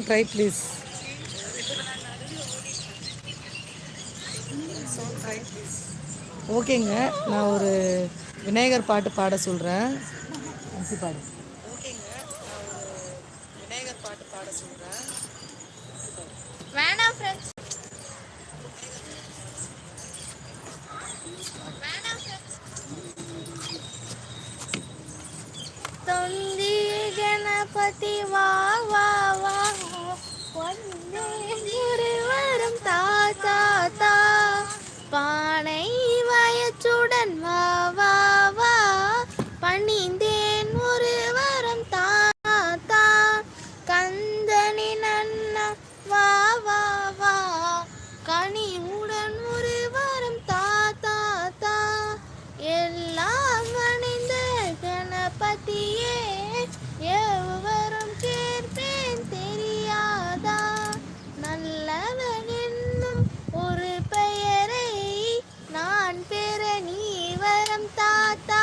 Try please. ஓகேங்க, நான் ஒரு விநாயகர் பாட்டு பாட சொல்கிறேன். அரிசி பாடு. ஓகேங்க, நான் ஒரு விநாயகர் பாட்டு பாட சொல்கிறேன். வேணாம் ஃப்ரெண்ட்ஸ். தொந்தி கணபதி வா வா வா ஒரு வரம் தா தா தா பானை வயச்சுடன் வா வா வா பணிந்தேன் ஒரு வரம் தா தா கந்தனின் அண்ணா வா வா வா கனிவுடன் ஒரு வரம் தா தா தா எல்லாம் அணிந்த கணபதியே எவரும் கேட்பேன் தெரியாதா நல்லவன் என்னும் ஒரு பெயரை நான் பெற நீ வரம் தாத்தா